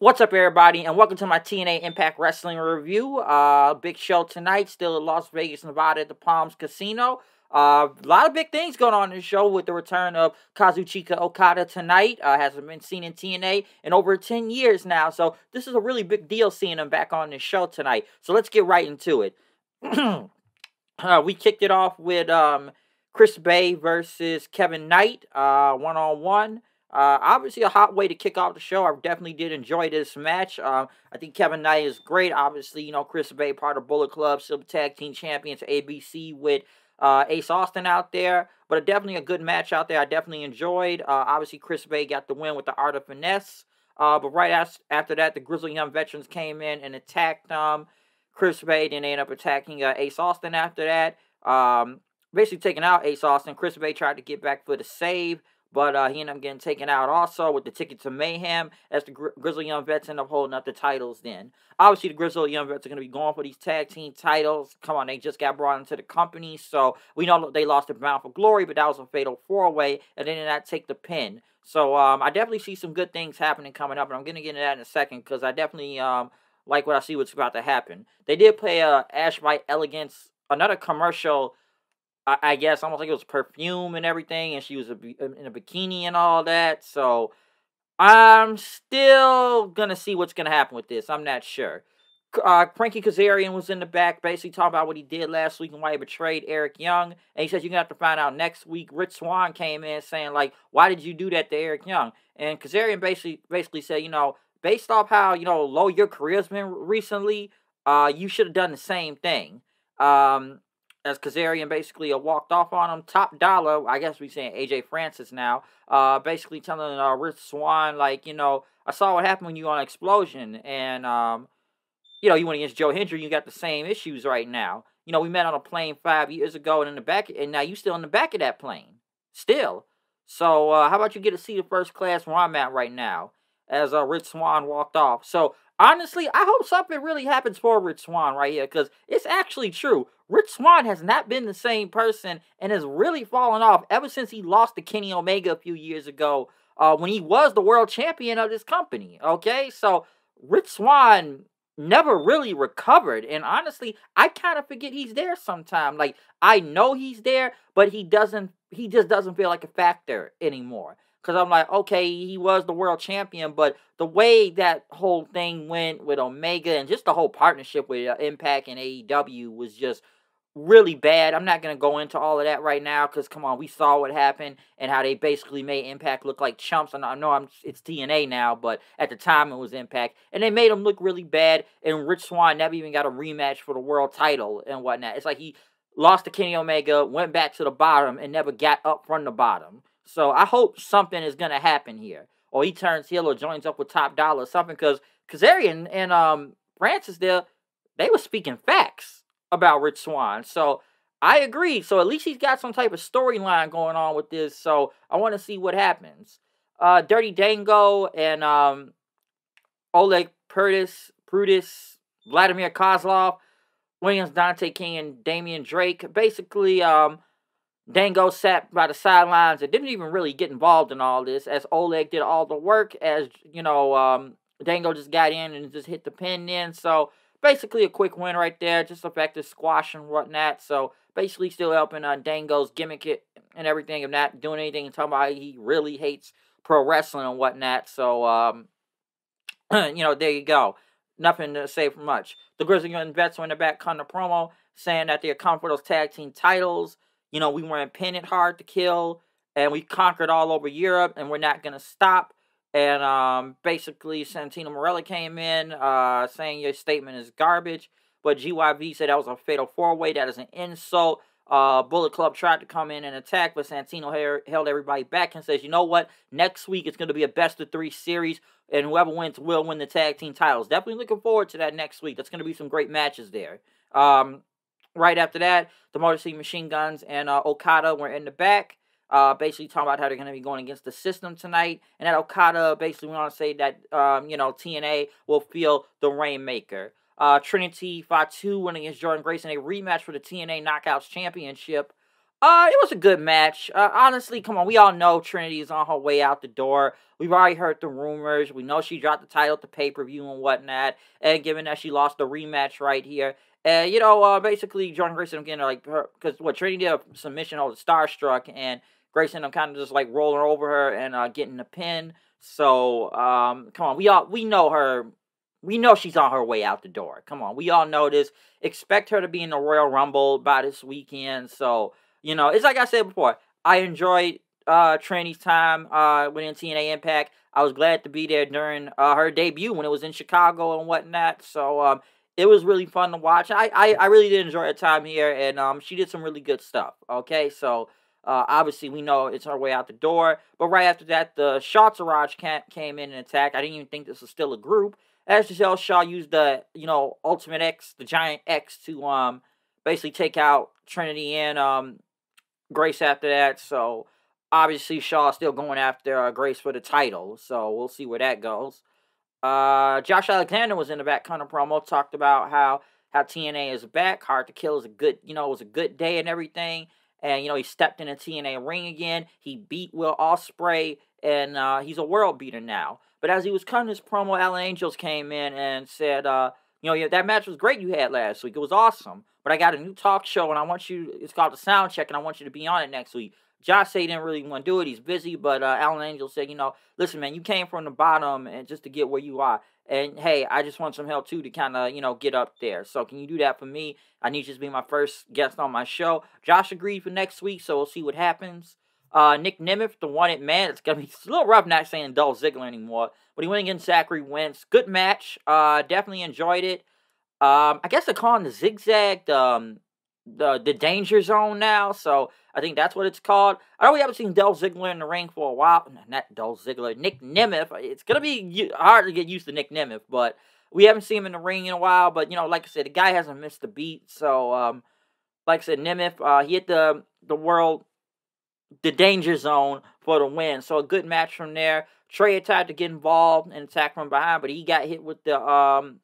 What's up, everybody, and welcome to my TNA Impact Wrestling review. Big show tonight, still in Las Vegas, Nevada at the Palms Casino. A lot of big things going on in the show with the return of Kazuchika Okada tonight. Hasn't been seen in TNA in over 10 years now, so this is a really big deal seeing him back on the show tonight. So let's get right into it. We kicked it off with Chris Bay versus Kevin Knight, one-on-one. Obviously a hot way to kick off the show. I definitely did enjoy this match. I think Kevin Knight is great. Obviously, Chris Bay, part of Bullet Club, Silver Tag Team Champions, ABC, with Ace Austin out there. But definitely a good match out there. I definitely enjoyed. Obviously, Chris Bay got the win with the Art of Finesse. But right after that, the Grizzly Young Veterans came in and attacked Chris Bay. Then they ended up attacking Ace Austin after that. Basically taking out Ace Austin. Chris Bay tried to get back for the save, but he ended up getting taken out also with the Ticket to Mayhem as the Grizzly Young Vets end up holding up the titles then. Obviously, the Grizzly Young Vets are going to be going for these tag team titles. Come on, they just got brought into the company, so we know they lost the Bound for Glory, but that was a fatal four-way, and they did not take the pin. So I definitely see some good things happening coming up, and I'm going to get into that in a second because I definitely like what I see what's about to happen. They did play Ash by Elegance, another commercial. I guess almost like it was perfume and everything, and she was in a bikini and all that. So I'm still gonna see what's gonna happen with this. I'm not sure. Frankie Kazarian was in the back, basically talking about what he did last week and why he betrayed Eric Young. And he says you're gonna have to find out next week. Rich Swann came in saying like, why did you do that to Eric Young? And Kazarian basically said, based off how low your career's been recently, you should have done the same thing. As Kazarian basically walked off on him, top dollar. I guess we're saying AJ Francis now. Basically telling Rich Swann, like, I saw what happened when you on Explosion, and you went against Joe Hendry. You got the same issues right now. We met on a plane 5 years ago, and in the back, and now you still in the back of that plane, still. So how about you get a seat of first class where I'm at right now? As Rich Swann walked off. So honestly, I hope something really happens for Rich Swann right here, because it's actually true. Rich Swann has not been the same person and has really fallen off ever since he lost to Kenny Omega a few years ago when he was the world champion of this company, okay? So Rich Swann never really recovered, and honestly, I kind of forget he's there sometime. Like, I know he's there, but he just doesn't feel like a factor anymore. Because I'm like, okay, he was the world champion, but the way that whole thing went with Omega and just the whole partnership with Impact and AEW was just really bad. I'm not going to go into all of that right now because, come on, we saw what happened and how they basically made Impact look like chumps. And I know it's TNA now, but at the time it was Impact. And they made him look really bad, and Rich Swann never even got a rematch for the world title and whatnot. It's like he lost to Kenny Omega, went back to the bottom, and never got up from the bottom. So I hope something is going to happen here. Or he turns heel or joins up with Top Dollar or something. Because Kazarian and Francis there, they were speaking facts about Rich Swann. So I agree. So at least he's got some type of storyline going on with this. So I want to see what happens. Dirty Dango and Oleg Prudis, Vladimir Kozlov, Williams, Dante King, and Damian Drake. Basically, Dango sat by the sidelines and didn't even really get involved in all this, as Oleg did all the work, as, Dango just got in and just hit the pin in. So, basically a quick win right there, just effective squash and whatnot. So, basically still helping Dango's gimmick it and everything of not doing anything and talking about how he really hates pro wrestling and whatnot. So, there you go. Nothing to say for much. The Grizzly Young Vets were in the back cutting the promo, saying that they're coming for those tag team titles. We weren't pinning hard to kill, and we conquered all over Europe, and we're not going to stop. And basically, Santino Marella came in saying your statement is garbage. But GYV said that was a fatal four-way. That is an insult. Bullet Club tried to come in and attack, but Santino held everybody back and says, you know what? Next week, it's going to be a best-of-3 series, and whoever wins will win the tag team titles. Definitely looking forward to that next week. That's going to be some great matches there. Right after that, the Motor City Machine Guns and Okada were in the back, basically talking about how they're going to be going against the system tonight. And that Okada basically went on to say that, TNA will feel the Rainmaker. Trinity Fatu went against Jordan Grace in a rematch for the TNA Knockouts Championship. It was a good match. Honestly, come on, we all know Trinity is on her way out the door. We've already heard the rumors. We know she dropped the title at the pay-per-view and whatnot. And given that she lost the rematch right here, basically Jordan Grayson getting like her, because what Trinity did a submission hold Starstruck, and Grayson kind of just like rolling over her and getting the pin. So come on, we know her. We know she's on her way out the door. Come on, we all know this. Expect her to be in the Royal Rumble by this weekend. So it's like I said before. I enjoyed Trinity's time within TNA Impact. I was glad to be there during her debut when it was in Chicago and whatnot. So it was really fun to watch. I really did enjoy her time here, and she did some really good stuff. Okay, so obviously we know it's her way out the door. But right after that, the Shaw Entourage came in and attacked. I didn't even think this was still a group. As Giselle Shaw used the Ultimate X, the Giant X, to basically take out Trinity and Grace after that. So obviously Shaw still going after Grace for the title. So we'll see where that goes. Josh Alexander was in the back kind of promo, talked about how TNA is back. Hard to Kill is a good, it was a good day and everything. And he stepped in a TNA ring again. He beat Will Ospreay, and he's a world beater now. But as he was cutting his promo, Alan Angels came in and said, that match was great you had last week. It was awesome. But I got a new talk show, and it's called The Sound Check, and I want you to be on it next week. Josh said he didn't really want to do it. He's busy, but Alan Angels said, listen, man, you came from the bottom and just to get where you are. And, hey, I just want some help, too, to kind of, get up there. So can you do that for me? I need you to be my first guest on my show. Josh agreed for next week, so we'll see what happens. Nick Nemeth, the wanted man. It's a little rough not saying Dolph Ziggler anymore. But he went against Zachary Wentz. Good match. Definitely enjoyed it. I guess they're calling the Zigzag the Danger Zone now. So I think that's what it's called. I know we haven't seen Dolph Ziggler in the ring for a while. Not Dolph Ziggler. Nick Nemeth. It's going to be hard to get used to Nick Nemeth. But we haven't seen him in the ring in a while. But, like I said, the guy hasn't missed a beat. So, like I said, Nemeth, he hit the Danger Zone for the win. So a good match from there. Trey tried to get involved and attack from behind, but he got hit with the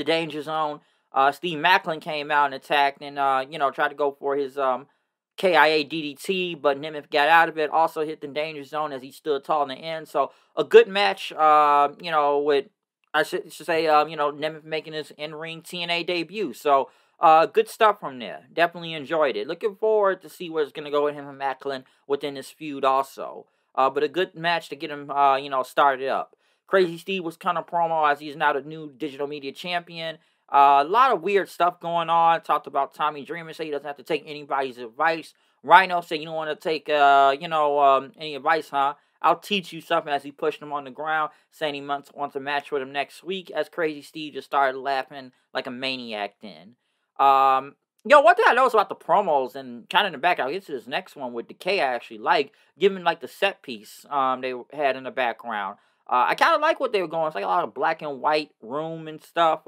Danger Zone. Steve Macklin came out and attacked and tried to go for his KIA DDT, but Nemeth got out of it. Also hit the Danger Zone as he stood tall in the end. So a good match. With I should say Nemeth making his in-ring TNA debut. So good stuff from there. Definitely enjoyed it. Looking forward to see where it's going to go with him and Macklin within this feud also. But a good match to get him, started up. Crazy Steve was kind of promo as he's now the new digital media champion. A lot of weird stuff going on. Talked about Tommy Dreamer, say he doesn't have to take anybody's advice. Rhino said you don't want to take, any advice, huh? I'll teach you something as he pushed him on the ground, saying he wants a match with him next week. As Crazy Steve just started laughing like a maniac then. One thing I noticed about the promos and kind of in the back, I'll get to this next one with Decay I actually like, given like the set piece they had in the background. I kind of like what they were going. It's like a lot of black and white room and stuff.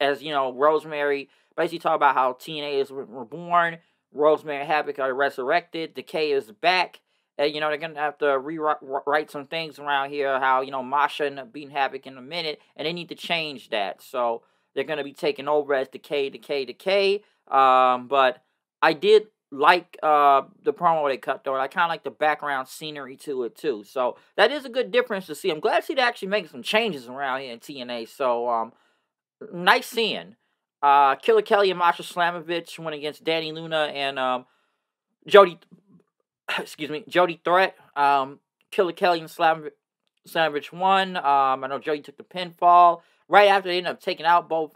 As Rosemary basically talk about how TNA is reborn. Rosemary and Havoc are resurrected. Decay is back. And, they're going to have to rewrite some things around here. How, Masha ended up beating Havoc in a minute. And they need to change that. So they're going to be taking over as Decay. But I did like the promo they cut, though. I kind of like the background scenery to it, too. So that is a good difference to see. I'm glad to see they actually making some changes around here in TNA. So, nice seeing. Killer Kelly and Masha Slamovich went against Danny Luna and Jody Threat. Killer Kelly and Slamovich won. I know Jody took the pinfall. Right after they ended up taking out both,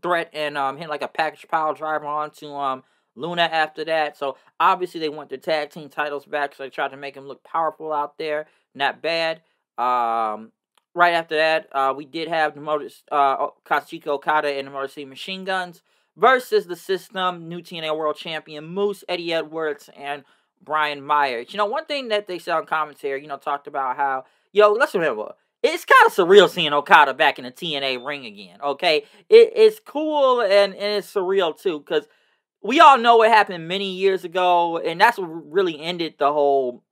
Threat and hitting like a package pile driver onto Luna after that. So obviously they want their tag team titles back, so they tried to make them look powerful out there. Not bad. Right after that, we did have the Kazuchika Okada and the Motor City Machine Guns versus the System, new TNA World Champion Moose, Eddie Edwards, and Brian Myers. One thing that they said on commentary, talked about how, let's remember, it's kind of surreal seeing Okada back in the TNA ring again, okay? It's cool and it's surreal, too, because we all know what happened many years ago, and that's what really ended the whole,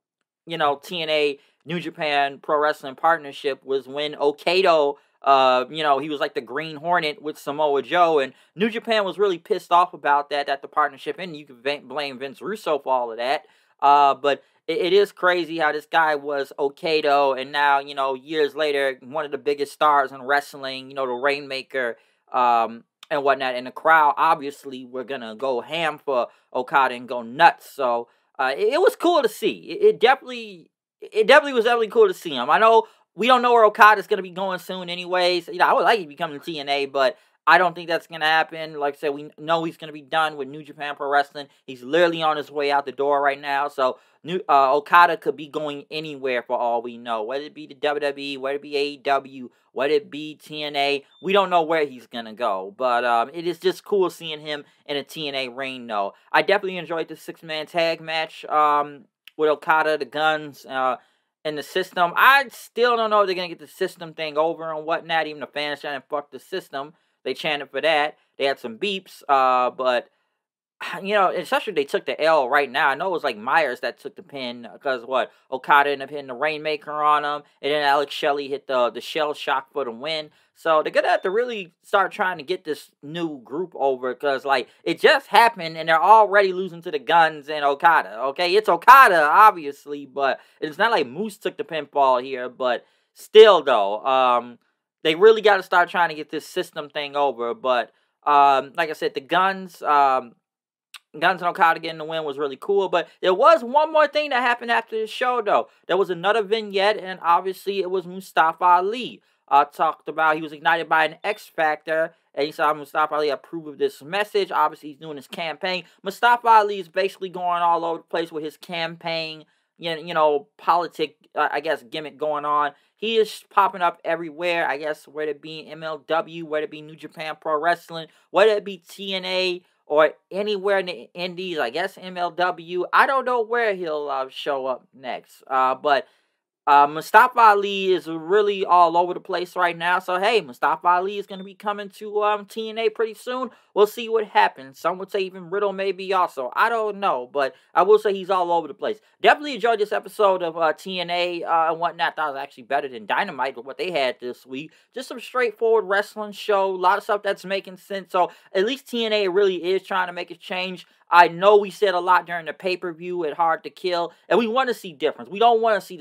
TNA New Japan Pro Wrestling partnership was when Okada, he was like the Green Hornet with Samoa Joe, and New Japan was really pissed off about that the partnership, and you could blame Vince Russo for all of that. But it is crazy how this guy was Okada, and now, years later, one of the biggest stars in wrestling, the Rainmaker, and whatnot, and the crowd, obviously, we're gonna go ham for Okada and go nuts. So, it was cool to see. It definitely was cool to see him. I know we don't know where Okada's going to be going soon anyways. I would like him to become the TNA, but I don't think that's going to happen. Like I said, we know he's going to be done with New Japan Pro Wrestling. He's literally on his way out the door right now. So Okada could be going anywhere for all we know. Whether it be the WWE, whether it be AEW, whether it be TNA. We don't know where he's going to go. But it is just cool seeing him in a TNA ring, though. I definitely enjoyed the 6-man tag match. With Okada, the Guns, and the System. I still don't know if they're going to get the System thing over and whatnot. Even the fans chanting, fuck the System. They chanted for that. They had some beeps. But, especially they took the L right now. I know it was like Myers that took the pin because Okada ended up hitting the Rainmaker on him. And then Alex Shelley hit the Shell Shock for the win. So they're going to have to really start trying to get this new group over because, it just happened and they're already losing to the Guns and Okada, okay? It's Okada, obviously, but it's not like Moose took the pinfall here, but still, though, they really got to start trying to get this System thing over, but like I said, the Guns and Okada getting the win was really cool, but there was one more thing that happened after the show, though. There was another vignette, and obviously it was Mustafa Ali. Talked about he was ignited by an X Factor, and he saw Mustafa Ali approve of this message. Obviously, he's doing his campaign. Mustafa Ali is basically going all over the place with his campaign, politic, I guess, gimmick going on. He is popping up everywhere, I guess, whether it be MLW, whether it be New Japan Pro Wrestling, whether it be TNA, or anywhere in the Indies, I guess MLW. I don't know where he'll show up next, but Mustafa Ali is really all over the place right now. So, hey, Mustafa Ali is going to be coming to TNA pretty soon. We'll see what happens. Some would say even Riddle maybe also. I don't know, but I will say he's all over the place. Definitely enjoyed this episode of TNA and whatnot. That was actually better than Dynamite with what they had this week. Just some straightforward wrestling show. A lot of stuff that's making sense. So, at least TNA really is trying to make a change. I know we said a lot during the pay-per-view at Hard to Kill, and we want to see difference. We don't want to see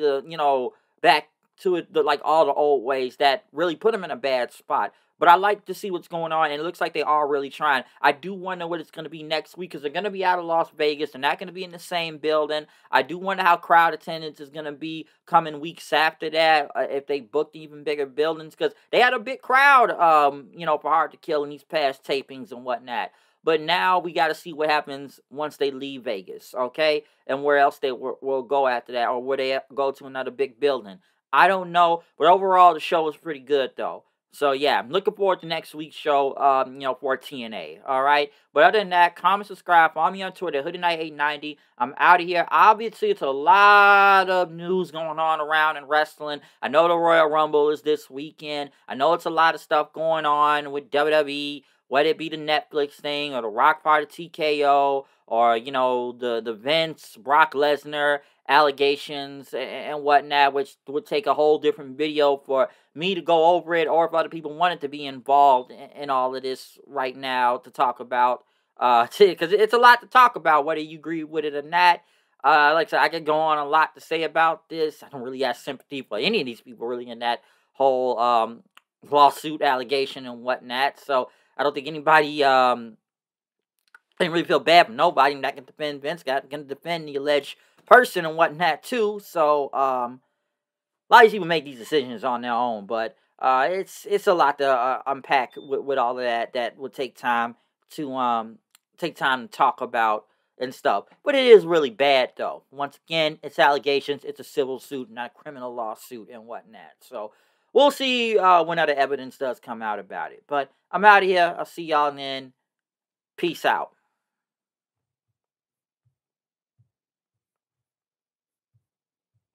back to it, all the old ways that really put them in a bad spot. But I like to see what's going on, and it looks like they are really trying. I do wonder what it's going to be next week, because they're going to be out of Las Vegas. They're not going to be in the same building. I do wonder how crowd attendance is going to be coming weeks after that, if they booked even bigger buildings, because they had a big crowd, for Hard to Kill in these past tapings and whatnot. But now we got to see what happens once they leave Vegas, okay? And where else they will go after that, or where they go to another big building. I don't know, but overall the show was pretty good, though. So, yeah, I'm looking forward to next week's show, for TNA, all right? But other than that, comment, subscribe, follow me on Twitter, HoodieKnight890. I'm out of here. Obviously, it's a lot of news going on around in wrestling. I know the Royal Rumble is this weekend. I know it's a lot of stuff going on with WWE, whether it be the Netflix thing or the Rock part of TKO or, the Vince, Brock Lesnar allegations and whatnot, which would take a whole different video for me to go over it, or if other people wanted to be involved in all of this right now to talk about, because it's a lot to talk about, whether you agree with it or not. Like I said, I could go on a lot to say about this. I don't really have sympathy for any of these people really in that whole lawsuit allegation and whatnot, so I don't think anybody didn't really feel bad for nobody. Not going to defend Vince, going to defend the alleged person and whatnot too. So a lot of people make these decisions on their own, but it's a lot to unpack with all of that. That would take time to talk about and stuff. But it is really bad, though. Once again, it's allegations. It's a civil suit, not a criminal lawsuit and whatnot. So we'll see when other evidence does come out about it. But I'm out of here. I'll see y'all then. Peace out.